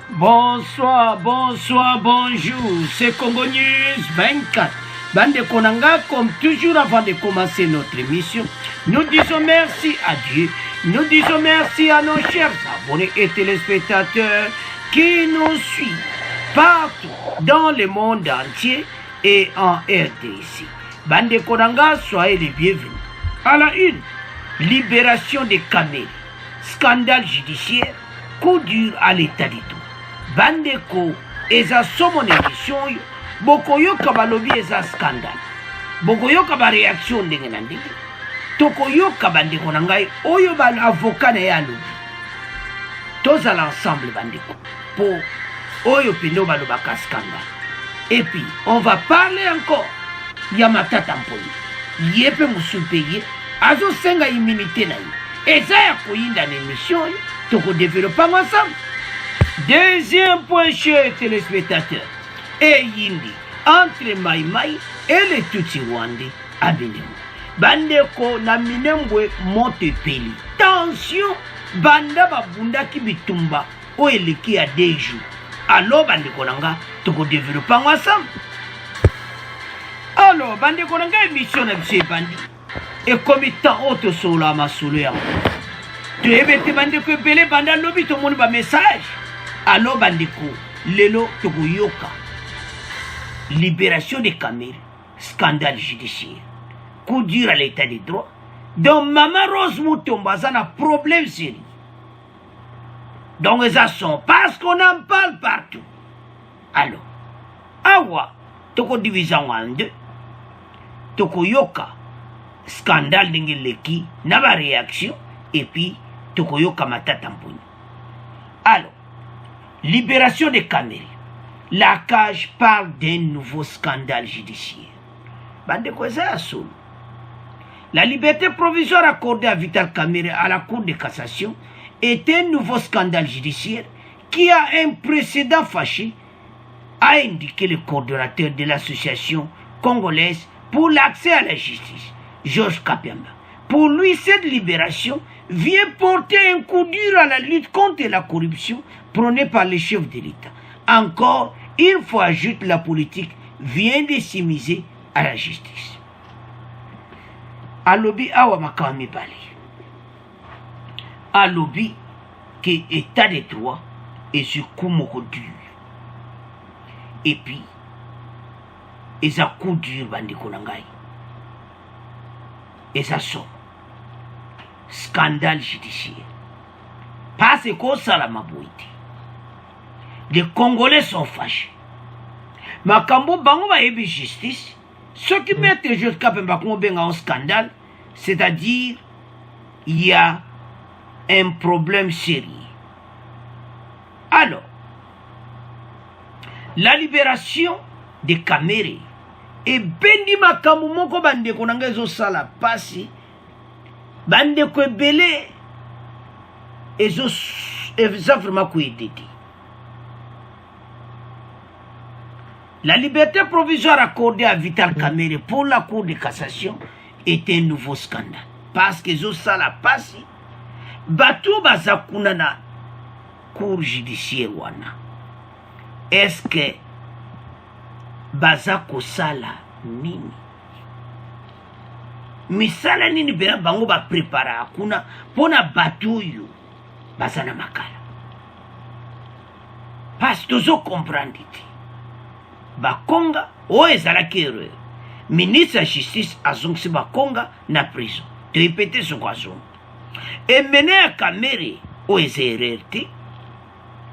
Bonsoir, bonsoir, bonjour. C'est Congo News 24. Bande Konanga, comme toujours avant de commencer notre émission, nous disons merci à Dieu. Nous disons merci à nos chers abonnés et téléspectateurs qui nous suivent partout dans le monde entier et en RDC. Bande Konanga, soyez les bienvenus. À la une, libération des Kamel, scandale judiciaire, coup dur à l'état du tout. Bandeko, eza somon émission, bokoyoka balobi eza scandale. Bokoyoka ba réaction ndenge na ndenge. Tokoyoka bandeko na ngai, oyo ba avocat na ya lobi. Tous l'ensemble bandeko. Pour oyo pendo balobaka scandale. Et puis, on va parler encore. Yamata Tamponi. Yepe musulpeye. Azo senga immunité na ye. Eza ya koyinda na émission, toko développer ensemble. Deuxième point, chers téléspectateurs, et Yindi, entre Maïmaï et les Tutsi Rwandais à Bénin. Bandeko na minembwe monte peli. Tension, banda babunda ki bitumba o eleki à 2 jours. Alors bandeko nanga, toko développer ensemble. Alors bandeko nanga émission na bise bandi. Et comme tant autre sola ma solo ya. Tu ebete bandeko belé banda lobi to moni ba message. Alors bandeko, lelo tokoyoka. Libération des Kamel, scandale judiciaire. Coup dur à l'état des droits. Donc Maman Rose Moutomba, ça a problème sérieux. Donc ça sont parce qu'on en parle partout. Alors, awa, toko division en 2. Tokoyoka, scandale n'engeleki, naba réaction, et puis tokoyoka matatamponi. Alors, libération des Kamel. La cage parle d'un nouveau scandale judiciaire. La liberté provisoire accordée à Vital Kamerhe à la Cour de cassation est un nouveau scandale judiciaire qui a un précédent fâché, a indiqué le coordonnateur de l'association congolaise pour l'accès à la justice, Georges Kapemba. Pour lui, cette libération vient porter un coup dur à la lutte contre la corruption prônée par les chefs de l'État. Encore une fois, ajoute la politique vient de s'immiscer à la justice. Alobi awa makami bali. Alobi que état de droit est sur coup dur. Et puis, et ça coup dur bandi konangai. Et ça sort. Scandale judiciaire. Parce que ça la mabouité. Les Congolais sont fâchés. Makambo bango ba yebi justice. Ce qui mettent jusqu'à un scandale, c'est-à-dire il y a un problème sérieux. Alors, la libération de Kamere et bendi makambo moko bande konanga zo sala pasi bande ko belé ezo vraiment ko edete. La liberté provisoire accordée à Vital Kamerhe pour la Cour de cassation est un nouveau scandale. Parce que ça la passe, batou bazakuna na Cour judiciaire wana. Est-ce que bazako sala nini? Misala nini bena bango ba prépara akuna pona batou yo bazana makala. Parce que zo comprendre. Bakonga o ezalaki erreur. Ministre de justice azongisi bakonga na prison. Te répéter ce quoi-là. Et mené à Kamere o eza erreur te.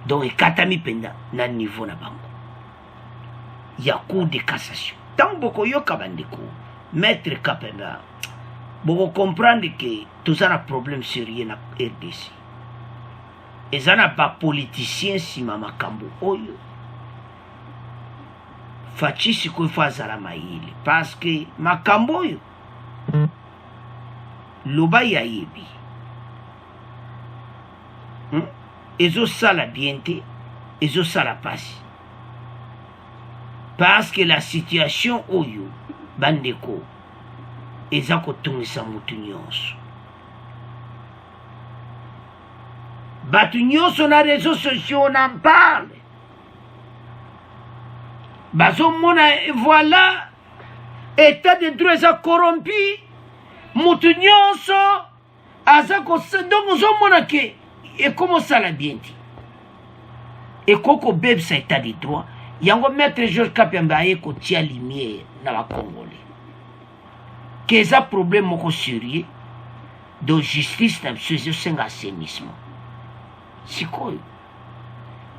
Donc ekatami penda na niveau na bango. Ya cour de cassation. Tant boko yoka bandeko. Maître Kapemba. Boko comprendre que tout ça a problème sérieux na RDC. Ezana ba politicien si mama kambo oyo. Fachisi kuifaza la maili parce que makambo yo loba ya yebi ezo sala biente ezo sala pasi parce que la situation oyo bandeko eza kotungisa mutu nyonso Batu nyonso na réseaux sociaux on en parle. Bazo mona voilà état de droit eza corrompu. Mutu nyonso aza ko donc ozomona ke ekomosala bien ti. Ekoko bebisa état de droit. Yango maître Georges Kapiamba aye kotia lumière na ba Congolais. Keza problème moko sérieux de justice na biso ezosenga assainissement. Sikoyo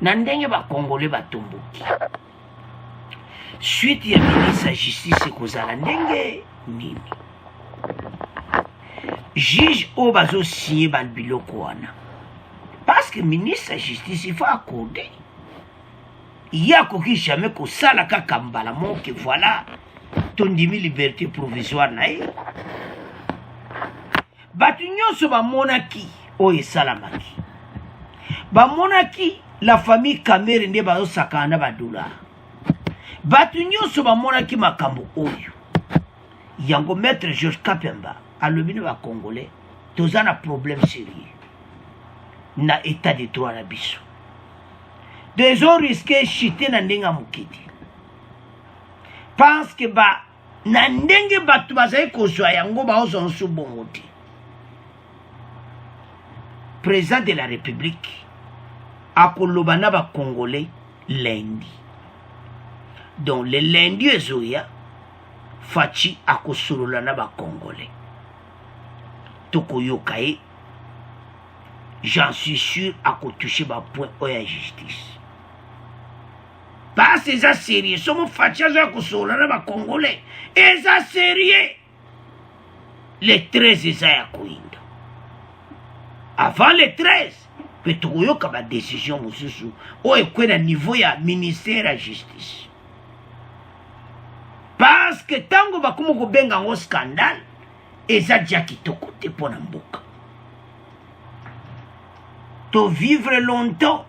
na ndenge ba Congolais batomboki suite ya ministre ya justice ekozala ndenge nini juge oyo bazosigné biloko wana parce que ministre ya justice il faut accorder ye akoki jamais kosala kaka mbala moke voilà tondimi liberté provisoire na ye bato nyonso bamonaki oyo esalamaki bamonaki la famille Kamere nde bazosakana na badolar bato nyonso bamonaki makambo oyo yango maître Georges Kapiamba alobi na Congolais toza na problème sérieux na état de droit na biso dezo risque chite na ndenge mokiti parce que na ndenge bato bazali kozwa yango baozwa nso bongo te président de la république akoloba na ba Congolais lundi. Donc le lundi ezoya Fachi akosolola na ba Congolais. Tokoyoka ye j'en suis sûr akotoucher ba point oya justice. Parce que ça sérieux, somo Fachi aza kosolola na ba Congolais. Et ça sérieux. Les 13 eza ya koinda. Avant les 13 Petoyoka ba décision mosusu o ekwe na niveau ya ministère ya justice. Parce que tango bakumu kobenga ngo scandale eza dia kitoko te pona mboka. To vivre longtemps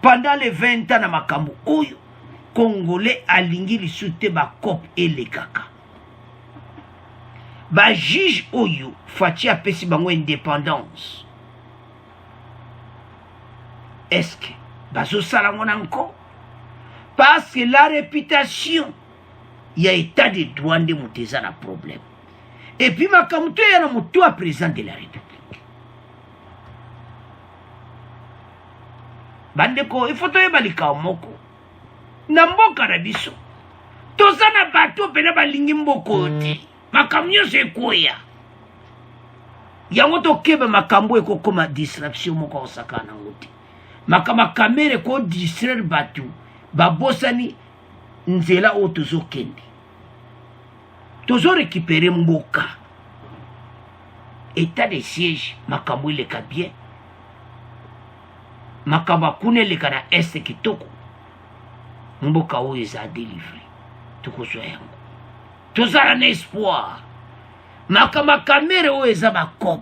pendant les 20 ans na makambo oyo Congolais alingi lisute ba cop elekaka. Ba juge oyo Fachi apesi bango indépendance. Est-ce que bazo salamon encore? Parce que la réputation il y a état de droit de mouteza na problème. Et puis makamuto ya na mutu a président de la République. Bandeko il faut to yebalika moko. Na mboka na biso. Toza na bato pena balingi mboko te. Makamyo se koya. Yango to kebe makambo ekokoma distraction moko osakana ngote. Makama Kamere ko distraire batu babosani nzela o tozo kende tozo récupérer mboka état de siège makambo ile ka bien makamba kune le kana est kitoko mboka o eza délivré tokozo yango tozala na espoir makamba Kamere o eza bakop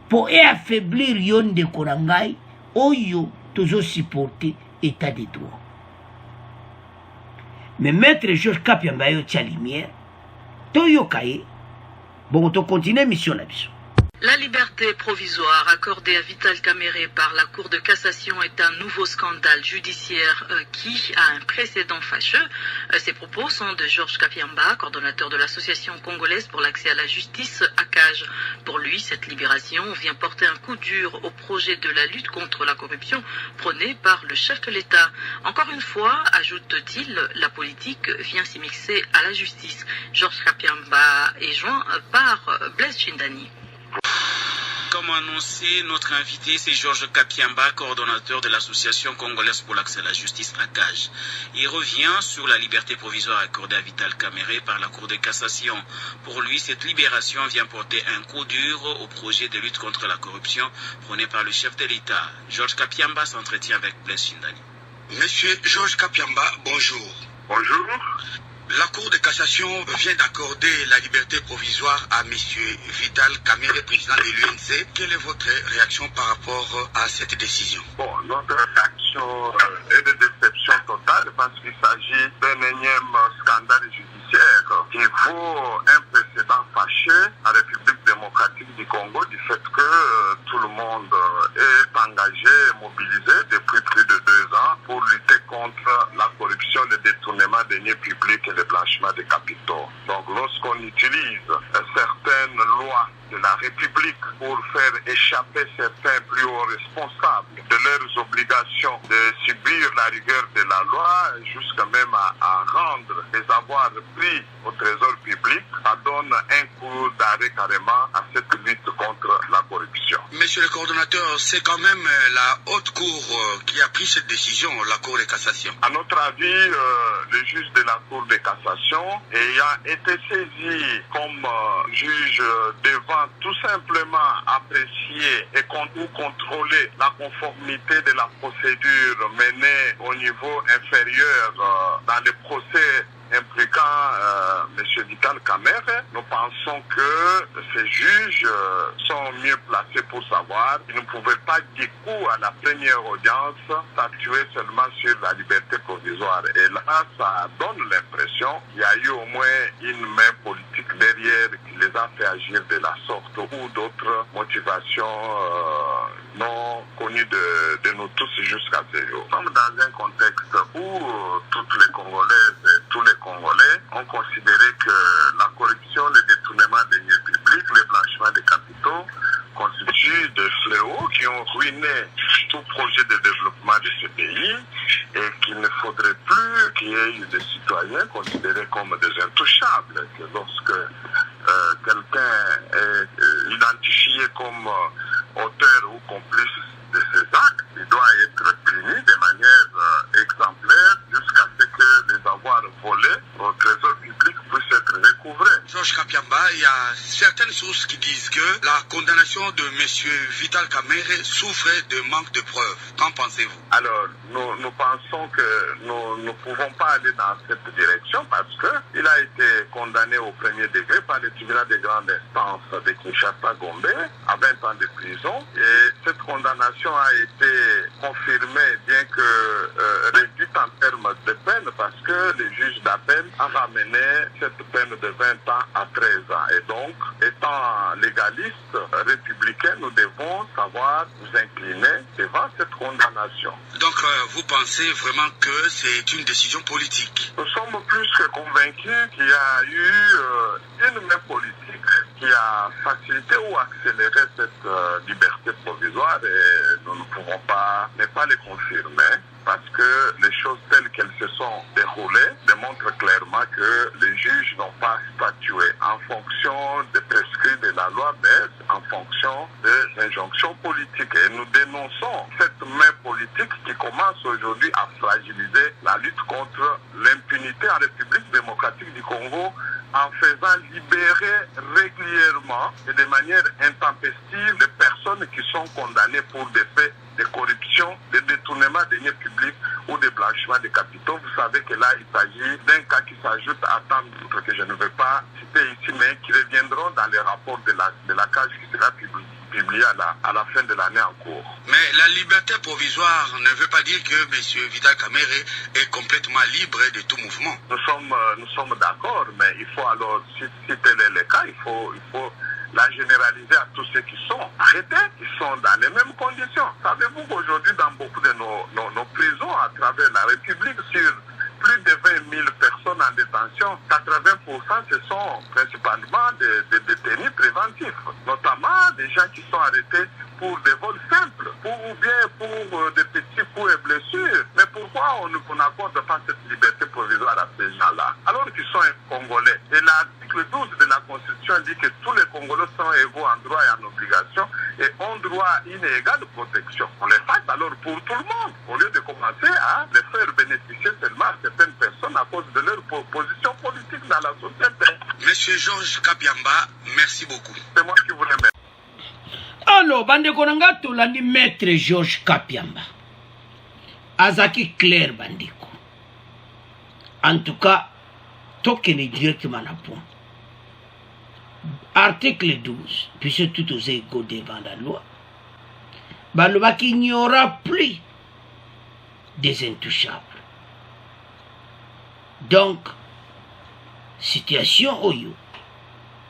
pour affaiblir yonde konangai oyo toujours supporter état de droit. Mais maître Georges Kapiamba yo tia lumière toyo kaye bon to continuer mission la biso. La liberté provisoire accordée à Vital Kamerhe par la Cour de cassation est un nouveau scandale judiciaire qui a un précédent fâcheux. Ces propos sont de Georges Kapiamba, coordonnateur de l'association congolaise pour l'accès à la justice, ACAJ. Pour lui, cette libération vient porter un coup dur au projet de la lutte contre la corruption prôné par le chef de l'État. Encore une fois, ajoute-t-il, la politique vient s'immiscer à la justice. Georges Kapiamba est joint par Blaise Chindani. Comme annoncé, notre invité, c'est Georges Kapiamba, coordonnateur de l'association congolaise pour l'accès à la justice, ACAJ. Il revient sur la liberté provisoire accordée à Vital Kamerhe par la Cour de cassation. Pour lui, cette libération vient porter un coup dur au projet de lutte contre la corruption prôné par le chef de l'État. Georges Kapiamba s'entretient avec Blaise Chindani. Monsieur Georges Kapiamba, bonjour. Bonjour. La Cour de cassation vient d'accorder la liberté provisoire à M. Vital Kamerhe, président de l'UNC. Quelle est votre réaction par rapport à cette décision? Bon, notre réaction est de déception totale parce qu'il s'agit d'un énième scandale judiciaire qui vaut un précédent fâcheux à la République démocratique du Congo du fait que tout le monde est responsables de leurs obligations de subir la rigueur de la loi, jusqu'à même à rendre les avoirs pris au trésor public. Ça donne un coup d'arrêt carrément à cette lutte contre la corruption. Monsieur le coordonnateur, c'est quand même la haute cour qui a pris cette décision, la Cour de cassation. À notre avis, le juge de la Cour de cassation ayant été saisi comme juge devant tout simplement apprécier et contrôler la conformité de la procédure menée au niveau inférieur dans les procès impliquant M. Vital Kamerhe, nous pensons que ces juges sont mieux placés pour savoir. Ils ne pouvaient pas du coup à la première audience statuer seulement sur la liberté provisoire. Et là, ça donne l'impression qu'il y a eu au moins une main politique derrière qui les a fait agir de la sorte ou d'autres motivations non connues de nous tous jusqu'à ce jour. Nous sommes dans un contexte où toutes les Congolaises et tous les Congolais ont considéré que la corruption, le détournement des deniers publics, le blanchiment des capitaux constituent des fléaux qui ont ruiné tout projet de développement de ce pays et qu'il ne faudrait plus qu'il y ait des citoyens considérés comme des intouchables. Que lorsque quelqu'un est identifié comme auteur ou complice de ces actes, il doit être puni de manière exemplaire jusqu'à ce que les avoirs volés au trésor public puissent être recouvrés. Georges Kapiamba, il y a certaines sources qui disent que la condamnation de M. Vital Kamerhe souffre de manque de preuves. Qu'en pensez-vous? Alors, nous pensons que nous ne pouvons pas aller dans cette direction parce qu'il a été condamné au premier degré par le tribunal de grande instance de Kinshasa-Gombe à 20 ans de prison. Et cette condamnation a été confirmée, bien que réduite en termes de peine, parce que le juge d'appel a ramené cette peine de 20 ans à 13 ans. Et donc, étant légaliste, républicain, nous devons savoir nous incliner devant cette condamnation. Donc, vous pensez vraiment que c'est une décision politique? Nous sommes plus que convaincus qu'il y a eu une main politique qui a facilité ou accéléré cette liberté provisoire et nous ne pouvons pas ne pas les confirmer parce que les choses telles qu'elles se sont déroulées démontrent clairement que les juges n'ont pas statué en fonction des prescrits de la loi, mais en fonction des injonctions politiques. Et nous dénonçons cette main politique qui commence aujourd'hui à fragiliser la lutte contre l'impunité en République démocratique du Congo en faisant libérer régulièrement et de manière intempestive les personnes qui sont condamnées pour des faits de corruption, de détournement de deniers publics ou de blanchiment de capitaux. Vous savez que là, il s'agit d'un cas qui s'ajoute à tant d'autres que je ne vais pas citer ici, mais qui reviendront dans les rapports de la CAGE qui sera publié à la fin de l'année en cours. Mais la liberté provisoire ne veut pas dire que M. Vital Kamerhe est complètement libre de tout mouvement. Nous sommes d'accord, mais il faut alors, si tel est le cas, il faut la généraliser à tous ceux qui sont arrêtés, qui sont dans les mêmes conditions. Savez-vous qu'aujourd'hui, dans beaucoup de nos prisons à travers la République, sur plus de 20 000 personnes en détention, 80% ce sont principalement des détenus préventifs, notamment des gens qui sont arrêtés pour des vols simples, ou bien pour des petits coups et blessures. Mais pourquoi on n'accorde pas cette liberté provisoire à ces gens-là, alors qu'ils sont Congolais? Et l'article 12 de la Constitution dit que tous les Congolais sont égaux en droit et en obligation et ont droit à une égale protection. On les fasse alors pour tout le monde, au lieu de commencer à les faire bénéficier seulement à certaines personnes à cause de leur position politique dans la société. Monsieur Georges Kapiamba, merci beaucoup. C'est moi qui vous remercie. Alors, bandeko nanga tolandi maître Georges Kapiamba. Azaki clair bandeko. En tout cas, tokene directement na point. Article 12, puisque tout aux égaux devant la loi. Baloba qu'il n'y aura plus des intouchables. Donc, situation oyo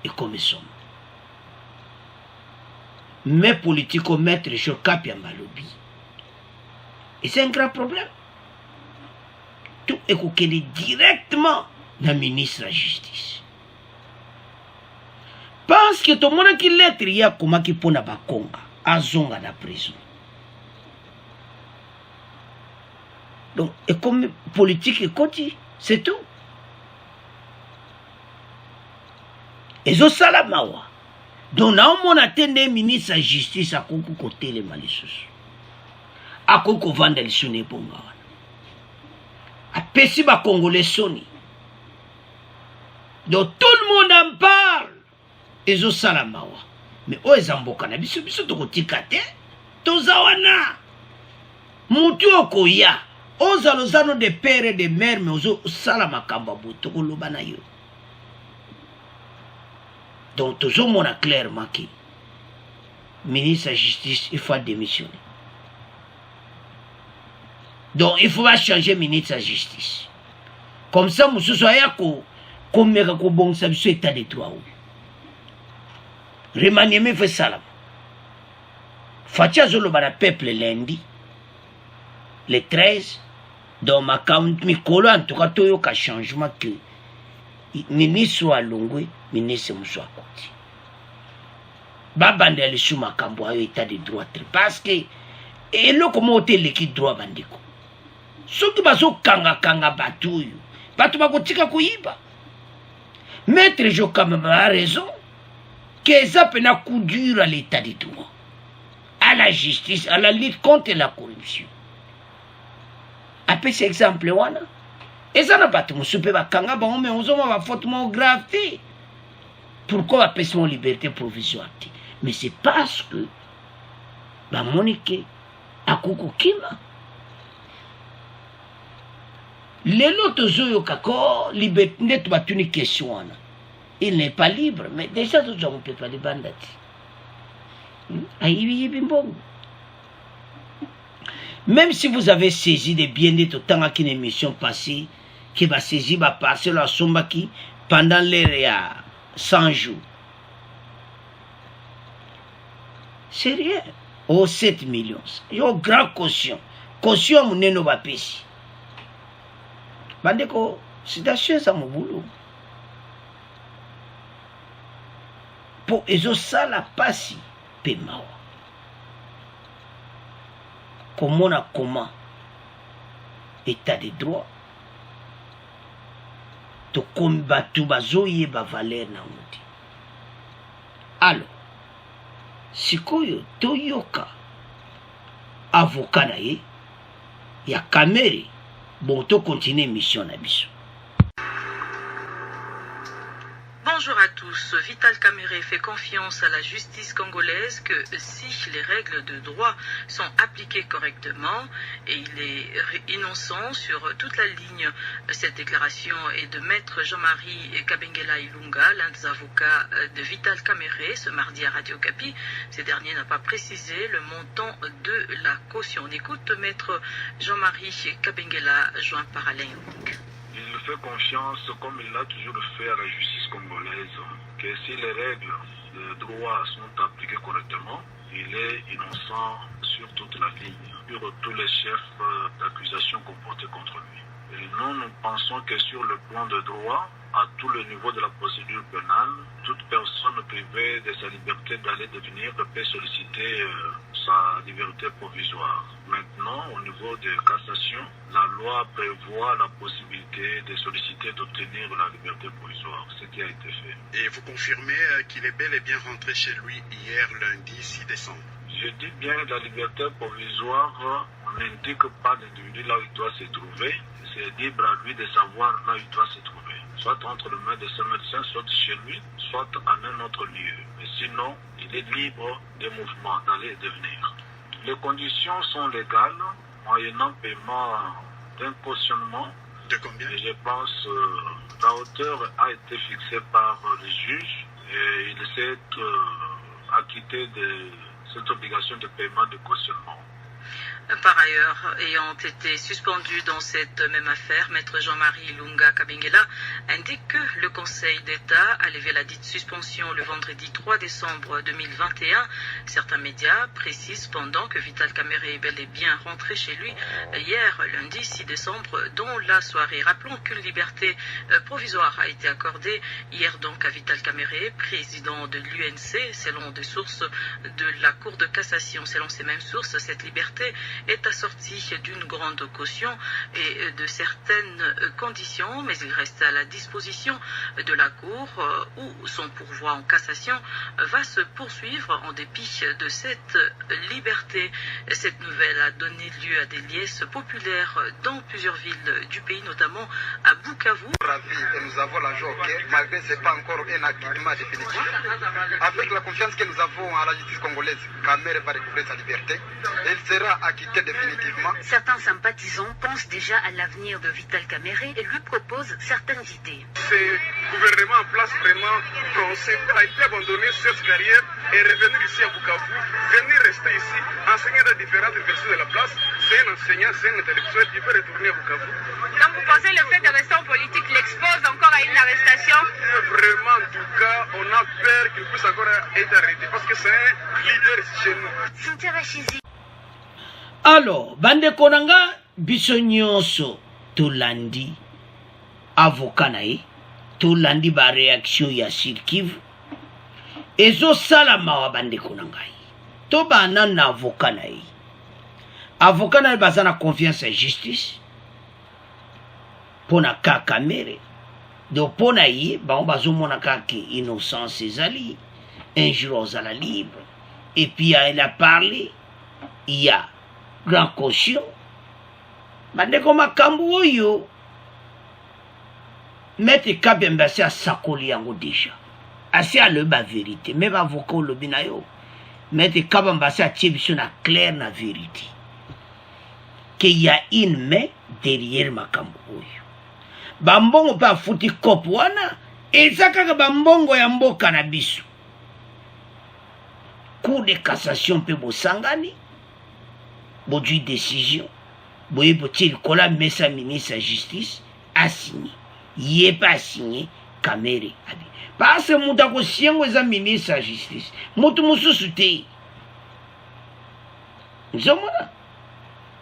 et comme ça. Mais politico maître Georges Kapiamba lobby. Et c'est un grand problème. Tout est coquillé directement dans le ministre de la Justice. Parce que tout le monde qui lettre, il y a comment qui pone à Bakonga, à Zonga la prison. Donc, et comme politique et côté, c'est tout. Et ça, c'est la mawa. Donc, on a tenu ministre de la justice à côté les malicieux. À côté de vendre les sonnées pour moi. À Pessi, les Congolais soni. Donc, tout le monde en parle. Et ça, c'est la mawa. Mais, oh, ils ont beaucoup de biso, biso, to kotikate. Tozawana. Moutou okoya. Ozalozano de père et de mère, mais ozo salama kambabu, toko lobana yo. Donc, toujours mon a clairement que ministre de la Justice, il faut démissionner. Donc, il faut changer ministre de la Justice. Comme ça, nous sommes comme bon ça, c'est état de droit. Remaniement fait ça. Fatia zolo bana peuple lundi, le 13, dans ma compte, Mikolo, en tout cas, il y a un changement que ministre soit Longwe, ministre soit côté. Babande ali sous ma cambo a état de droit parce que et le comment ôter l'équipe droit bandiko. Ce qui va se kanga batouille, batu ba kotika kuiba. Maître Jokam a raison que ça peut na coup dur à l'état de droit, à la justice, à la lutte contre la corruption. Après cet exemple wana, et ça n'a pas tout mon super kanga bon mais on va fortement grave. Pourquoi appelle mon liberté provisoire? Mais c'est parce que la Monique a kukukima. Les autres zoyo kako liberté n'est pas une question. Il n'est pas libre, mais déjà nous avons peut pas les bandits. Même si vous avez saisi des bien-être autant qu'une émission passée, qui va saisir, va passer la somme qui pendant les 100 jours. C'est rien. Oh, 7 millions. Il y a une grande caution. Caution, mon néno va pécher. Bandeko, c'est d'acheter ça, mon boulot. Pour eso ça, la passe, paiement. Comment état de droit. To combattre bazoye ba valeur na muti. Alors, sikoyo toyoka avocat na ye ya Kamere bon to continuer mission na biso. Bonjour à tous. Vital Kamere fait confiance à la justice congolaise que si les règles de droit sont appliquées correctement et il est innocent sur toute la ligne, cette déclaration est de maître Jean-Marie Kabengela Ilunga, l'un des avocats de Vital Kamere, ce mardi à Radio Kapi. Ce dernier n'a pas précisé le montant de la caution. On écoute maître Jean-Marie Kabengela, joint par Alain Young. Il fait confiance, comme il l'a toujours fait à la justice congolaise, que si les règles de droit sont appliquées correctement, il est innocent sur toute la ligne, sur tous les chefs d'accusation comportés contre lui. Et nous pensons que sur le plan de droit, à tout le niveau de la procédure pénale, toute personne privée de sa liberté d'aller devenir peut solliciter sa liberté provisoire. Maintenant, au niveau de cassation, la loi prévoit la possibilité de solliciter d'obtenir la liberté provisoire, ce qui a été fait. Et vous confirmez qu'il est bel et bien rentré chez lui hier, lundi 6 décembre? Je dis bien la liberté provisoire, on n'indique pas l'individu là où il doit se trouver, c'est libre à lui de savoir là où il doit se trouver. Soit entre les mains de ce médecin, soit chez lui, soit à un autre lieu. Mais sinon, il est libre de mouvement, d'aller et de venir. Les conditions sont légales, moyennant paiement d'un cautionnement. De combien? Et je pense la hauteur a été fixée par le juge et il s'est acquitté de cette obligation de paiement de cautionnement. Par ailleurs, ayant été suspendu dans cette même affaire, maître Jean-Marie Ilunga Kabengela indique que le Conseil d'État a levé la dite suspension le vendredi 3 décembre 2021. Certains médias précisent cependant que Vital Kamere est bel et bien rentré chez lui hier, lundi 6 décembre, dans la soirée. Rappelons qu'une liberté provisoire a été accordée hier donc à Vital Kamere, président de l'UNC, selon des sources de la Cour de cassation. Selon ces mêmes sources, cette liberté est assorti d'une grande caution et de certaines conditions, mais il reste à la disposition de la Cour où son pourvoi en cassation va se poursuivre en dépit de cette liberté. Cette nouvelle a donné lieu à des liesses populaires dans plusieurs villes du pays, notamment à Bukavu. Et nous avons la joie que, malgré ce n'est pas encore un acquittement définitif, avec la confiance que nous avons à la justice congolaise, Kamere va recouvrer sa liberté et il sera acquitté définitivement. Certains sympathisants pensent déjà à l'avenir de Vital Kamerhe et lui proposent certaines idées. Ce gouvernement en place vraiment a été abandonné cette carrière et revenir ici à Bukavu, venir rester ici, enseigner dans différentes versions de la place. C'est un enseignant, c'est un intellectuel, il peut retourner à Bukavu. Donc vous pensez le fait de rester en politique l'expose encore à une arrestation? Vraiment, en tout cas, on a peur qu'il puisse encore être arrêté parce que c'est un leader ici chez nous. Cynthia Rachizi. Alors, bande konanga biso nyonso tolandi avocat na ye, tolandi ba réaction ya Sud Kivu ezo sala mawa bande konanga ye. To bana na avocat na ye. Avocat na ye bazana confiance en justice pona ka Kamere. Donc pona ye ba on bazomona kaki innocence ezali, un jour ozala libre. Et puis il a parlé, il y a grand caution. Bandeko makambu oyo Maître Kabemba a sakoli yango déjà. Assez à le ba vérité. Même avocat le binayo. Maître Kabemba a tié na clair na vérité. Qu'il y a une main derrière makambu oyo. Bambongo pa futi kopo wana ezaka bambongo ya mboka na biso. Cour de cassation pe bosangani bodui décision boye botil kola mesa ministre de justice a signé yé pas signé Kamere abi parce que muta ko siengo za ministre de justice mutu mususu te nzomona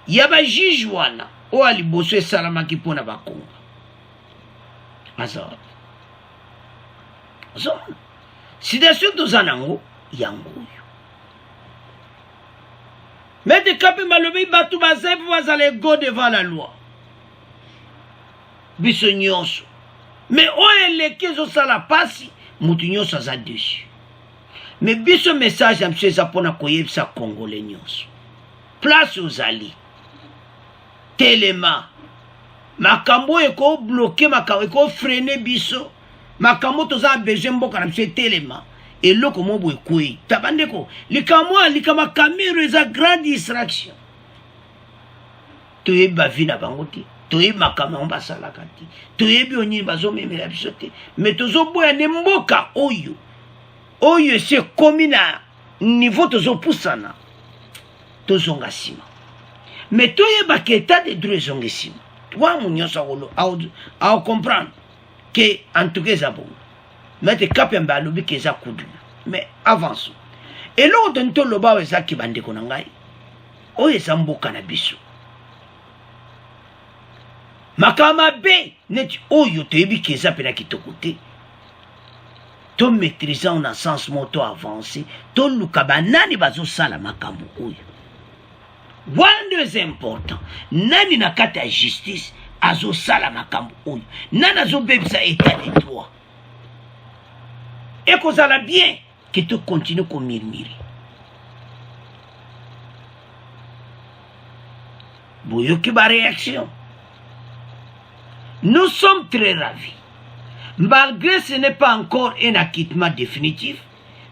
yaba juge wana o ali boso salama ki pona bakonga azor nzomona situation tozanango yango. Mais de Kapi Malobi Batou Bazep vous allez go devant la loi. Bissonyonso. Mais on est les qui ont ça la passe, moutinyo ça za dessus. Mais biso message am chez Zapona koyeb sa congolais nyonso. Place aux alliés. Téléma. Makambo eko bloqué makambo eko freiner biso. Makambo toza besoin mboka na chez téléma. Et là, comment vous écoutez? Tabandeko, les camois, les caméras, c'est une grande distraction. Tu es bavina bangote, tu es ma caméra basalakati, tu es bioni bazome me la bisote, mais tu es boya nemboka oyo. Oyo c'est comme na niveau tozo pusana. Tozo ngasima. Mais tu es baketa de droit zongesima. Toi mon nyosa wolo à comprendre que en tout cas ça bon. Maître Kapemba lobi keza kudu. Mais avance. Et là on donne le bas eza ki bande konangai. O eza mboka na biso. Makama be net oyo tebi keza pena kitokote. To maîtrisant en sens moto avancé, to lukaba nani bazo sala makambo oyo. Wande est important. Nani na kata justice azo sala makambo oyo. Nani azo bebisa état de droit. Et qu'on a bien que tu continues comme murmurer. Boyoki ba réaction. Nous sommes très ravis. Malgré ce n'est pas encore un acquittement définitif,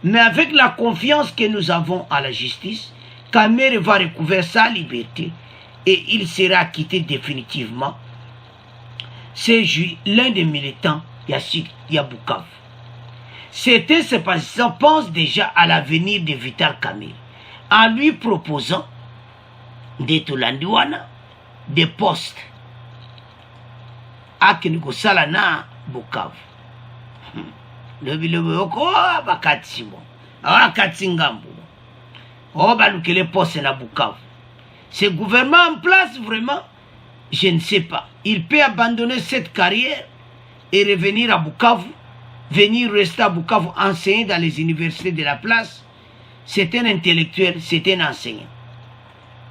mais avec la confiance que nous avons à la justice, Kamere va recouvrir sa liberté et il sera acquitté définitivement. C'est l'un des militants Yabukav. Certains sympathisants pensent déjà à l'avenir de Vital Kamerhe en lui proposant des Tolandiwana, des postes à Kinigosala na Bukavu. Le biloko bakatimo, a katsingambo. Oh balukele postes na Bukavu. Ce gouvernement en place vraiment, je ne sais pas. Il peut abandonner cette carrière et revenir à Bukavu. Venir rester à Bukavu enseigner dans les universités de la place, c'est un intellectuel, c'est un enseignant.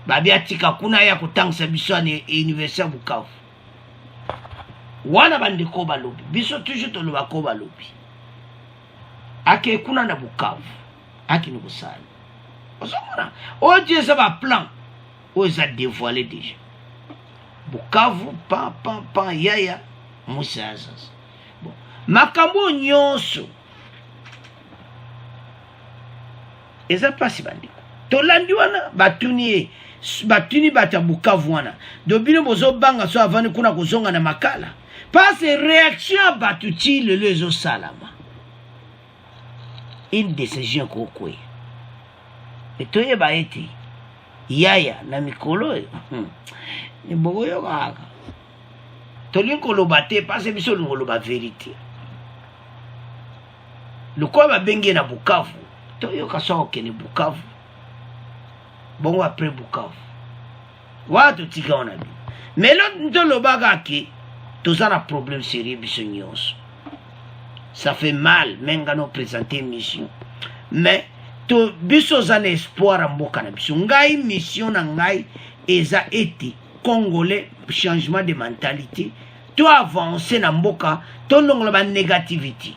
babia tika kuna ya kutangisa biso à université Bukavu wana bandeko balobi biso toujours to loba ko balobi ake kuna na Bukavu ake ni kusali osomona o Dieu ça va plan o ça dévoilé déjà Bukavu pa yaya musaza bon makambo nyonso eza pasi bandeko tolandi wana batuni bata Bukavu wana dobino bozo banga so avani kuna kozonga na makala parce réaction batuti le lezo salama une décision kokwe etoye baeti yaya na mikolo ni bogo yo kaka tolinko loba te parce biso lingoloba vérité lokwa babenge na Bukavu toyoka so okene Bukavu bongo après Bukavu watu tika on a dit mais l'autre le bagaki tous un problème sérieux biso nyonso ça fait mal menga no présenter mission mais to biso za espoir mboka na biso ngai mission na ngai eza eti congolais changement de mentalité to avancer na mboka to longola ba négativité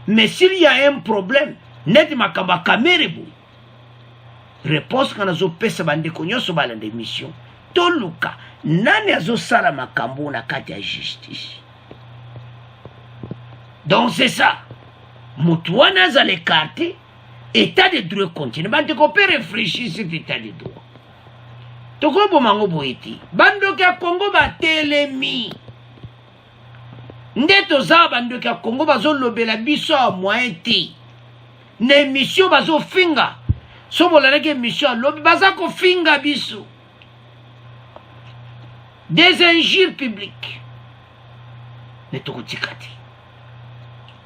mais s'il y a un problème net makamba kamerebo réponse quand azo pesa bandeko nyonso balanda mission toluka nani azo sala makambo na kati ya justice donc c'est ça mutuana za les cartes état de droit continue bandeko peut réfléchir sur état de droit toko bomango boiti bandoki ya Congo batelemi ndeto za bandoki ya Congo bazolobela biso a moyen te na émission bazofinga so bolalaki émission alobi baza kofinga biso des injures publiques mais tokotika te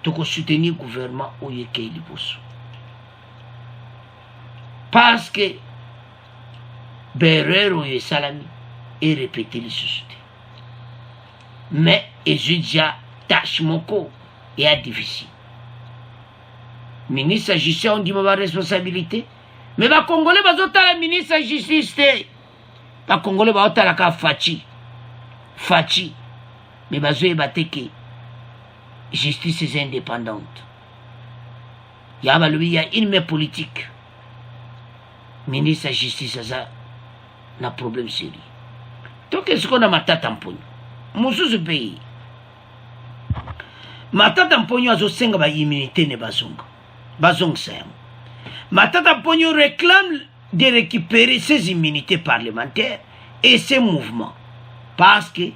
tokosoutenir gouvernement oyo ekei liboso parce que berero oyo esalami erepete lisusu te mais ezwi dia tâche moko eya difficile ministre ya justice ondima baresponsabilité mais bakongolais bazotala ministre ya justice te bakongolais baotalaka faci mais bazoyeba te ke justice est indépendante ya balobi ya une main politique ministre ya justice aza na problème sérieux toke siko na Matata Mponyo mosusu mpe Matata Mponyo azosenga baimmunité ne bazongisa yango Matata Mponyo réclame de récupérer ses immunités parlementaires et ses mouvements parce que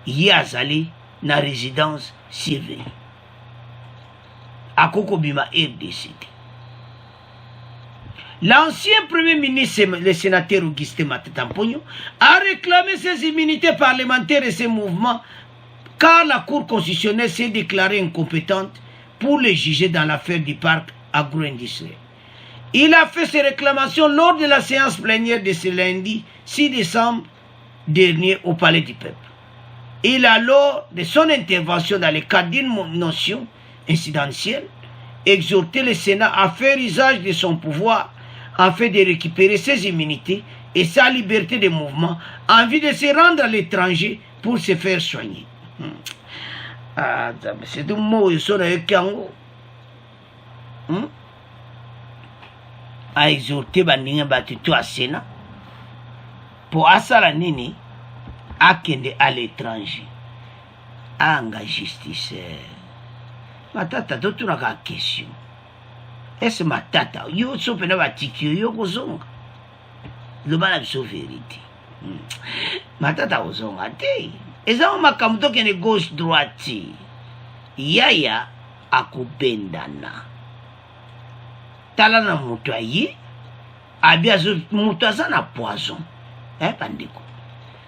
y a azali na résidence surveillée akoko bima RDC. L'ancien premier ministre, le sénateur Augustin Matata Mponyo, a réclamé ses immunités parlementaires et ses mouvements car la Cour constitutionnelle s'est déclarée incompétente pour les juger dans l'affaire du parc agro-industriel. Il a fait ses réclamations lors de la séance plénière de ce lundi 6 décembre dernier au Palais du Peuple. Il a, lors de son intervention dans le cadre d'une motion incidentielle, exhorté le Sénat à faire usage de son pouvoir afin de récupérer ses immunités et sa liberté de mouvement en vue de se rendre à l'étranger pour se faire soigner. C'est un mot qui a exhorté Bandinga Batutu à Sénat pour asala nini akende à l'étranger anga justice. Matata totuna ka question. Est-ce Matata yo so pena batiki yo kozonga le bana biso vérité. Matata ozonga te eza makambo tokende gauche droite yaya akobendana tala na moto aye abi azo moto aza na poison bandeko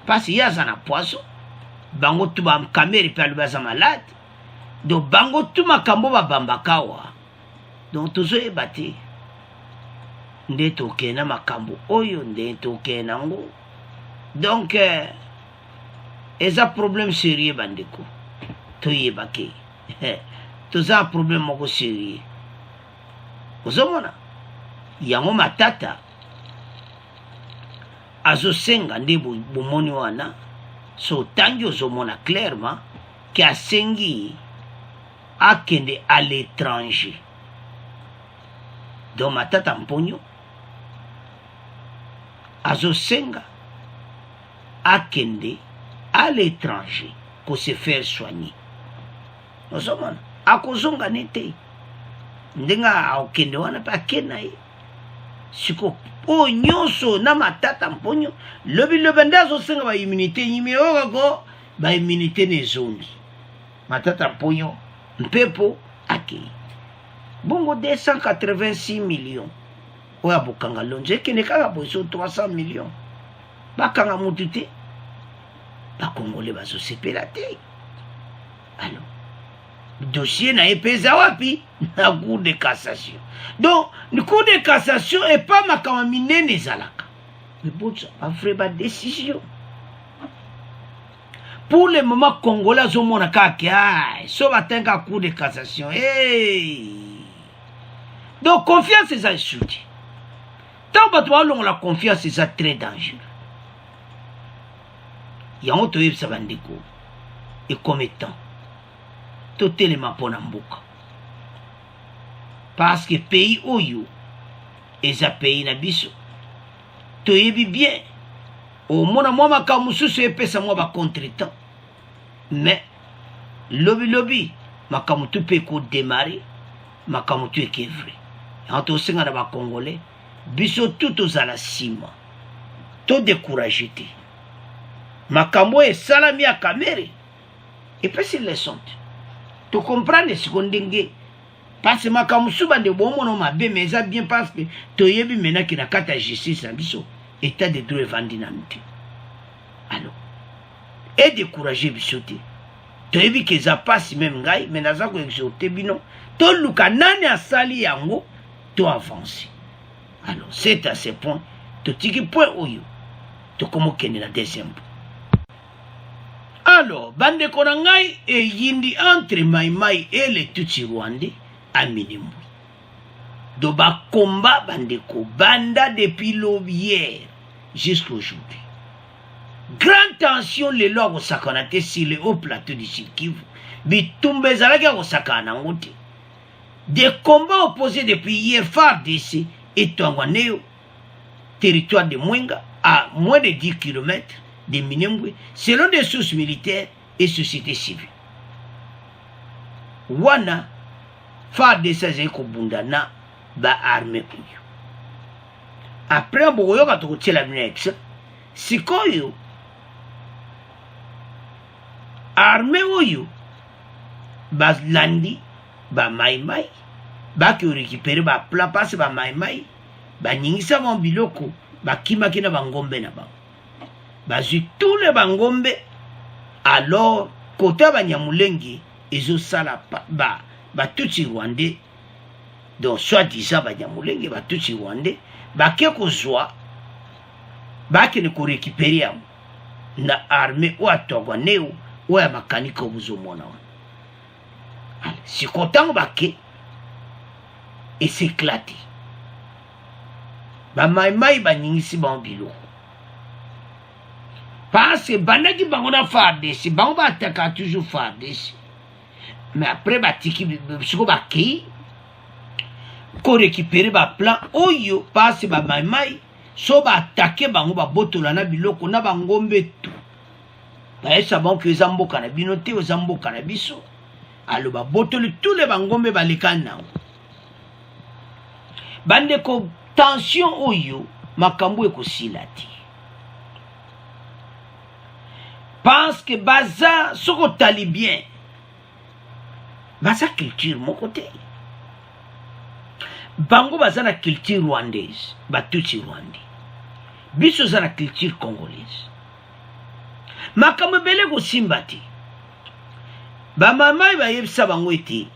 parce ya aza na poison bango tu ba kamere pe alubaza malade donc bango tu makambo babambaka wa donc tozoyeba te nde tokena makambo oyo nde tokena ngo donc eza problème sérieux bandeko toyeba ke toza problème moko sérieux ozomona yango Matata azosenga nde bomoni wana so tangi ozomona clairement ke asengi akende à l'étranger donc matata mponyo azosenga akende à l'étranger pour se faire soigner ozomona akozonga nete ndenga akende wana pa akena ye siko o nyonso na matata mponyo lobi nde azosenga ba immunité nyime ogo ba immunité ne zongi matata mponyo mpepo akei bongo 286 millions oya bokanga lonje ekende kaka boso 300 millions bakanga mutu te bakongole bazosepela te alors dossier na epeza wapi na cour de cassation donc le cour de cassation est pas makama minene ezalaka mais botsa bafre ba décision pour le moment congolais azomona kaka so batenga cour de cassation donc confiance eza esuti tant bato balongola confiance eza très dangereux yango toyebisa bandeko ekommetant totelema mpona mboka parce que pays oyo eza pays na biso toyebi bien omona mwa makambo mosusu epesa mwa bacontretemps mais lobi makambo tu mpe ekodemare makambo tu ekevre yango tosenga na bacongolais biso tu tozala nsima todécourage te makambo esalami ya kamere epesi leson te tocomprendre siko ndenge parce que makambo mosusu bande bomona mabe mais eza bien parce que toyebi menaki na kati ya justice na biso état de droit evandi nanu te alors edécourage biso te toyebi ke eza pasi meme ngai mais naza koexhorte bino toluka nani asali yango to avance alors c'est à ce point totiki point oyo tokomokende na deuxième point. Alors bandeko na ngai eyindi entre maimai et le tutsi rwandais à minimum do bakomba bandeko banda depuis l'hier jusqu'à aujourd'hui. Grande tension le loi kosakana te sur le haut plateau du Sud Kivu bitumba ezalaki ya kosakana nango te. Des combats opposés depuis hier FARDC et Twangwaneo, territoire de Mwenga, à moins de 10 km de Minembwe, selon des sources militaires et sociétés civiles. Wana FARDC ezeko bundana ba armée oyo. Après boyo katokotie la minex, sikoyo armée oyo ba landi ba maimai ba ki récupérer ba plan passe ba maimai ba nyingisa mon biloko ba kimaki na bangombe na ba bazui tous les bangombe alors côté ba Nyamulengi ezo sala ba tutsi rwandais donc soit disant ba Nyamulengi ba tutsi rwandais ba ke kozwa ba ke ne ko récupérer na armée ou atogwaneo ou ya makanika obuzomona si content baké et s'éclater ba maimai ba nyingisi ba bilo parce que banaki bango na FARDC bango ba attaquer toujours FARDC mais après ba tiki siko baké ko récupérer ba plan oyo parce ba maimai so ba attaquer bango ba botola na biloko na bangombe tout ba esa bango ezamboka na binote ezamboka na biso. Alors ba botoli tous les bangombe balekana bande ko tension oyo makambo ekosila ti parce que baza soko talibien baza culture mon côté bango baza na culture rwandaise batutsi rwandais biso za na culture congolaise makambo bele ko simbati ba mamai ba yebisa bango ete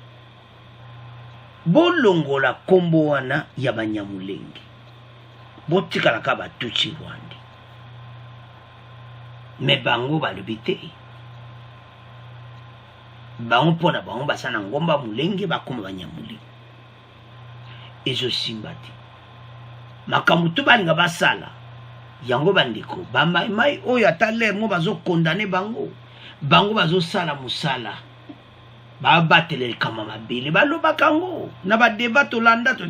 bolongola kombo wana ya Banyamulenge botikala ka batutsi rwanda me bango balobi te bango mpona bango basana ngomba mulenge bakoma Banyamulenge ezo simbati makambo to balinga basala yango bandeko ba mai mai oyo ata l'air mo bazo condamner bango bazo sala musala ba batele kama mabele baloba kango na ba débat tolanda to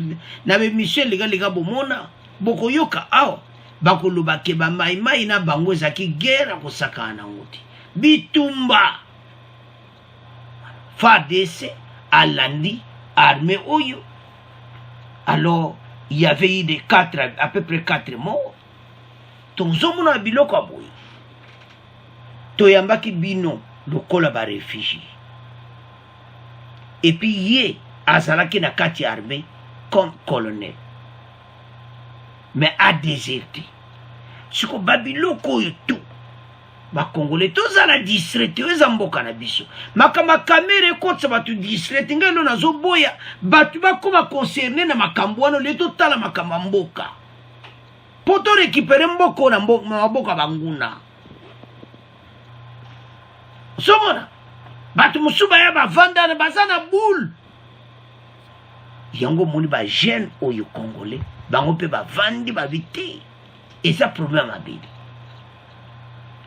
na be Michel lega bomona boko yoka awa bakoloba ke ba mai mai na bango zaki guerre ko sakana ngoti bitumba FARDC alandi armée oyo. Alors il y avait eu à peu près 4 morts. Tozomona biloko aboyi toyambaki bino lokola ba réfugié et puis ye azalaki na kati armée comme colonel mais a déserté siko babiloko oyo tout bakongole tozala distrait eza mboka na biso makama kamera ekotsa batu distrait ngelo nazoboya batu bakoma concerné na makambo wana le totala makama mboka poto récupérer mboko na maboka banguna somona batu musuba ya bavanda na bazana boule yango moni ba jeune oyo congolais bango pe bavandi bavite eza problème abili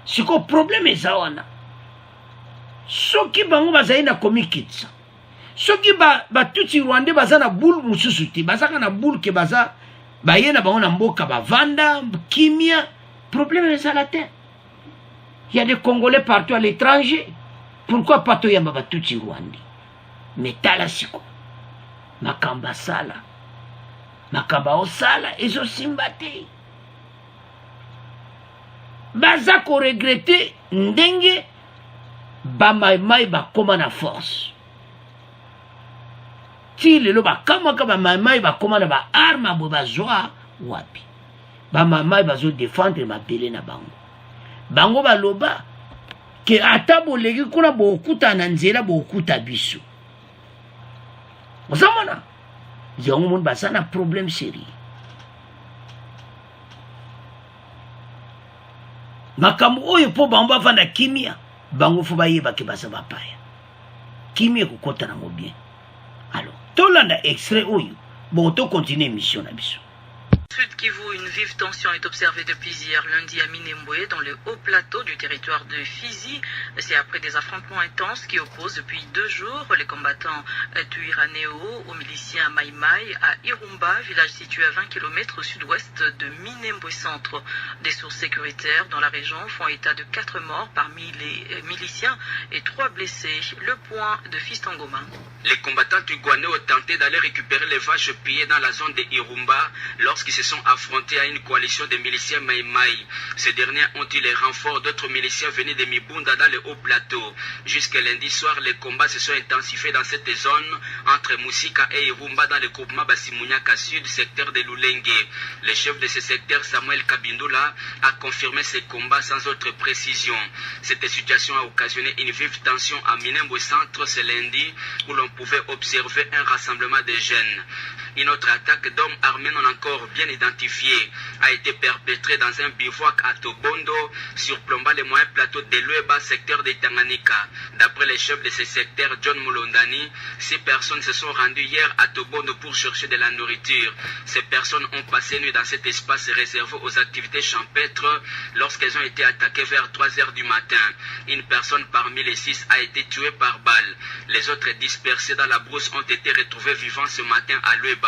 siko problème eza wana soki bango bazali na komikitsa soki batuti rwandais baza na boule mususu te bazaka na boule ke baza baye na bango na mboka bavanda kimia problème eza la terre. Il y a des Congolais partout à l'étranger. Pourquoi pas to yamba batuti rwandais mais tala siko makamba sala makamba osala ezo simbate baza ko regretter ndenge ba mai mai bakoma na force ti lelo bakamaka ba mai mai bakoma na ba arme bo bazwa wapi ba mai mai bazo défendre mabele na bango baloba ke ata boleki kuna bokuta na nzela bokuta biso ozamona yango mon basa na problème sérieux makambo oyo po bango bavanda kimia bango fo bayeba ke basa bapaya kimia kokota nango bien alors tolanda extrait oyo bon to continuer mission na biso. Sud Kivu, une vive tension est observée depuis hier lundi à Minembwe, dans le haut plateau du territoire de Fizi. C'est après des affrontements intenses qui opposent depuis 2 jours les combattants Tuiraneo aux miliciens Mai Mai à Irumba, village situé à 20 km au sud-ouest de Minembwe Centre. Des sources sécuritaires dans la région font état de 4 morts parmi les miliciens et 3 blessés. Le point de Fistangoma. Les combattants Tuiraneo ont tenté d'aller récupérer les vaches pillées dans la zone de Irumba lorsqu'ils se sont affrontés à une coalition de miliciens Mai Mai. Ces derniers ont eu les renforts d'autres miliciens venus de Mibunda dans le haut plateau. Jusqu'à lundi soir, les combats se sont intensifiés dans cette zone entre Moussika et Irumba dans le groupement Basimunyaka Sud, secteur de Lulenge. Le chef de ce secteur, Samuel Kabindula, a confirmé ces combats sans autre précision. Cette situation a occasionné une vive tension à Minembwe Centre ce lundi où l'on pouvait observer un rassemblement de jeunes. Une autre attaque d'hommes armés non encore bien identifiés a été perpétrée dans un bivouac à Tobondo, surplombant les moyens plateaux de Lueba, secteur de Tanganyika. D'après les chefs de ce secteur, John Mulondani, 6 personnes se sont rendues hier à Tobondo pour chercher de la nourriture. Ces personnes ont passé nuit dans cet espace réservé aux activités champêtres lorsqu'elles ont été attaquées vers 3 heures du matin. Une personne parmi les 6 a été tuée par balle. Les autres dispersés dans la brousse ont été retrouvés vivants ce matin à Lueba.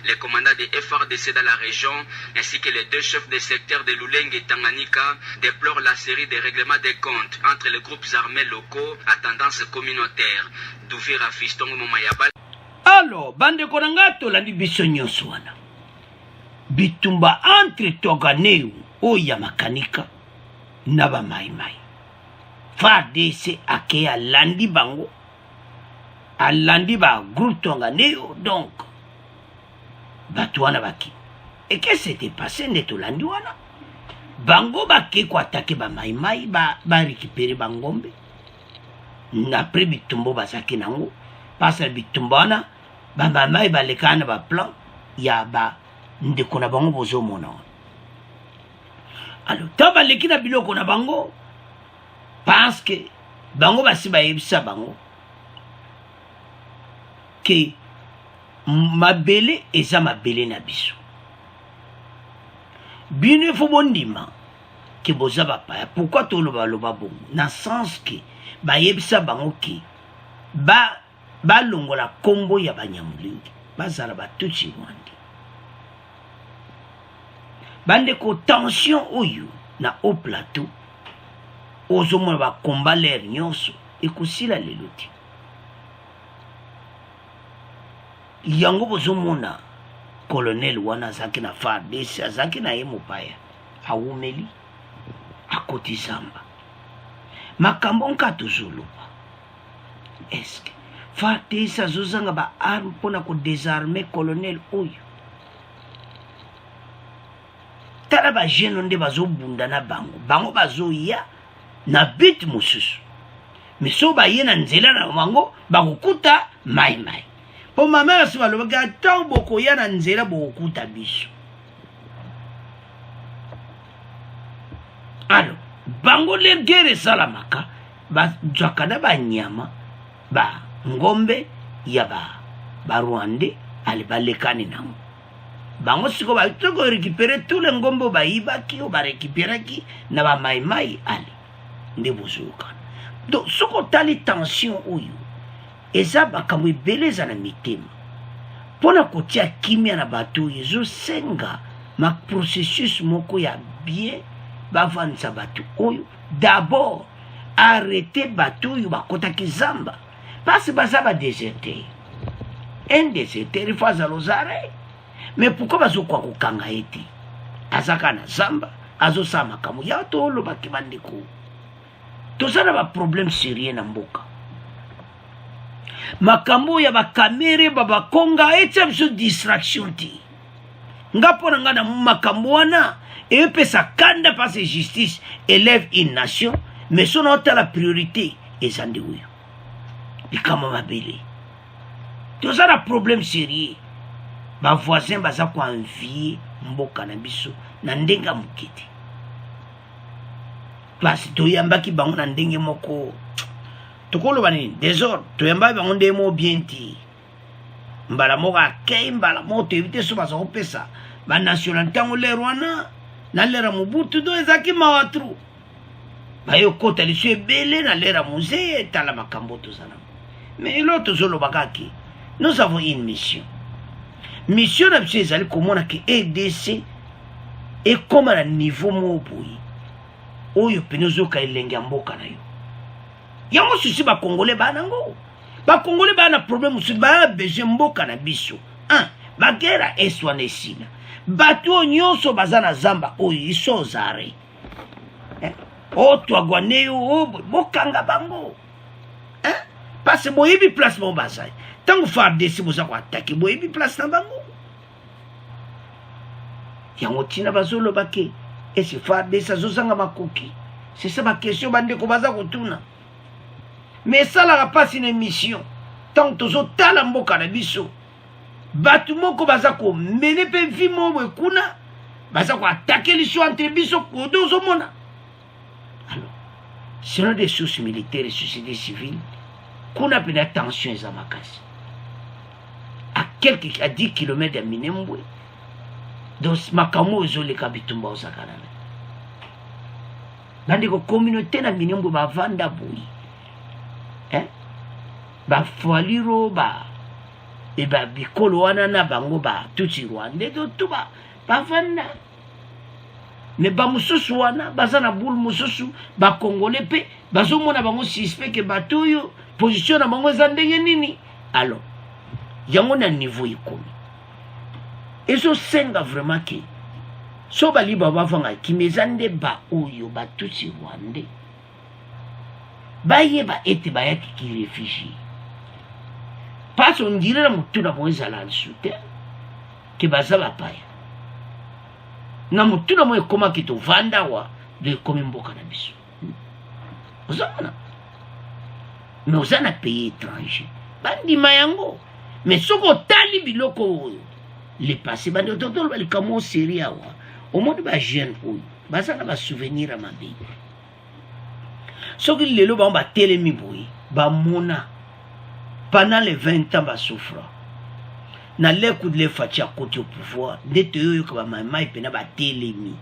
Les commandants des FARDC dans la région, ainsi que les 2 chefs des secteurs de Lulenge et Tanganyika, déplorent la série de règlements des comptes entre les groupes armés locaux à tendance communautaire. D'ouvrir à Fistongo Momayabal. Alors, bande korangato landi biso nyonso wana. Bitumba entre Toganeu oya makanika na ba Mai Mai. FARDC ake alandi bango. Alandi ba groupe Toganeu donc. Batouana baki. Et qu'est-ce qui s'était passé neto landiwana? Bango baki ko attaquer ba Mai Mai ba récupérer bangombe. Après bitumbo basaki nango. Parce bitumbana ba Mai Mai ba lekana ba plan ya ba ndeko na bango bozo mona. Alors taba lekina biloko na bango parce que bango basi ba yebisa bango que mabele eza mabele na biso. bino fo bondima ke boza bapaya. Pourquoi toloba loba bongo na sens ke bayebisa bango ke balongola kombo ya Banyamulingi bazala batutsi Rwanda. Bande ko tension oyo na au plateau ozomona bakomba l'air nyonso ekosila lelo te. Yango bozomona colonel wana azaki na FARDC azaki na ye mopaya awumeli akoti zamba makambo nka tozoloba eske FARDC azozanga ba arme mpona kodesarme colonel oyo. Tala ba jeune nde bazobunda na bango bazoya na bit mosusu mais so baye na nzela na bango bakokuta mai po mama so balobaka tant bokoya na nzela bokokuta biso. Alors bango le guerre salamaka bazwakana banyama ba ngombe ya ba Rwandais ali balekani nango bango siko ba toko récupérer tous les ngombe ba ibaki o ba récupérer ki na ba mai ali nde bozuka. Donc soko tali tension oyo eza bakambo ebeleza na mitema pona kotia kimia na bato yezo senga ma processus moko ya bien bavanza bato oyo. D'abord arrêter bato oyo bakotaki zamba parce que baza ba déserter un déserter il faut azalozare. Mais pourquoi bazokwa kokanga ete azaka na zamba azosama makambo ya tolo bakibandiko tozana ba problème sérieux na mboka makambo ya bakamere babakonga ete biso distraction ti ngapo na ngana makambo wana epesa kanda parce que justice élève une nation mais son autre la priorité ezandi oyo likama mabele tozana problème sérieux. Ba voisin baza ko envier mboka na biso na ndenga mukete parce toyambaki bango na ndenge moko tokolo bani désordre toyamba bango ndemo bien ti mbala moka kei mbala moto éviter so baza kopesa ba national tango le Rwanda na lera Mobutu do ezaki mawatru bayo kota liso ebele na lera musée tala makambo tozana mais l'autre zolo bakaki nous avons une mission. Mission na biso ezali komona ke EDC ekoma na niveau moboyi oyo pene ozoka elenge ya mboka na yo. Yango susi bakongole banango bakongole bana problème musu ba besoin mboka na biso bagera eswana esila bato nyonso baza na zamba oyo iso zare twagwaneyo bokanga bango parce que boyebi place mo bazai tango FARDC boza ko attaquer boyebi place na bango yango tina bazolo bake esi FARDC azozanga makoki. C'est ça ma question bande ko baza kotuna mais ça la passe une émission tant tozo tala mboka na biso batu moko baza ko mene pe vimo mwe kuna baza ko attaquer liso entre biso ko dozo mona. Alors selon des sources militaires et société civile kuna pena tension za makasi à 10 km de Minembwe donc makamo ozole kabitumba osakana nandi ko communauté na Minembwe ba vanda boyi ba foaliro ba e ba bikolo wana na bango ba tutsi Rwanda do tuba ba vanda mais ba mususu wana bazana boule mususu ba congolais pe bazomona bango suspect ke batoyo position na bango za ndenge nini. Alors yango na niveau ikomi ezo senga vraiment ke so bali baba vanga kimezande ba oyo ba tutsi Rwanda baye ba ete ba yaki ki réfugié parce on dirait la mutuna moza la soute ke baza ba paya na mutuna moye koma ki to vanda wa de komi mboka na biso ozana mais ozana pays étranger bandi mayango mais soko tali biloko le passé bandi totolo bali kamo série wa au monde ba jeune oyo bazana ba souvenir ma vie soki lelo ba ba telemi boyi ba mona pendant les 20 ans ba souffra na leku de fatia côté au pouvoir de te yo ko ba mai pena ba telemi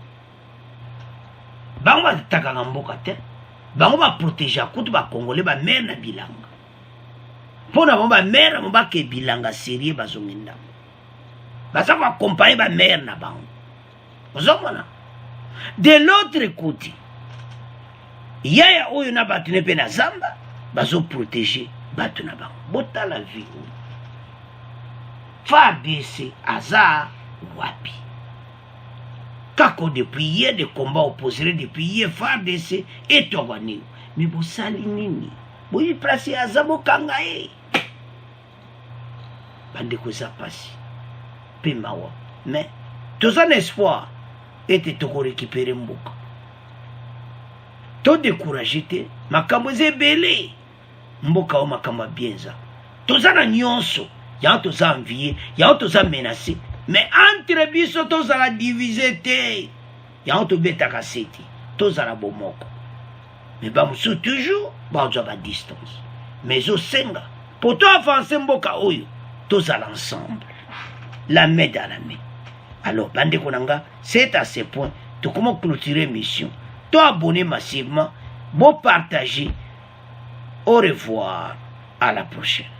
bango ba takanga mboka te bango ba protéger kutu ba congolais ba mère na bilanga pona ba mère mo ba ke bilanga sérieux bazonginda baza ko accompagner ba mère na bango ozomona de l'autre côté yaya oyo na batu ne pe na zamba bazo protéger batu na bango bota la vie FARDC aza wapi kako depuis hier des combats opposés depuis hier FARDC et Togani mais bosali nini boyi place azabo kangae bande ko za pasi pe mawa mais tous un espoir était to récupérer mboka to décourager te makambo zebele mboka o makamba bienza tous na nyonso ya to za envier ya to za menacer mais entre biso to za la diviser te ya to beta kaseti to za la bomoko mais ba musu toujours ba zo ba distance mais au senga pour toi avancer mboka oyo to za l'ensemble la main dans la main. Alors bande konanga c'est à ce point to comment clôturer mission to abonner massivement bon partager au revoir à la prochaine.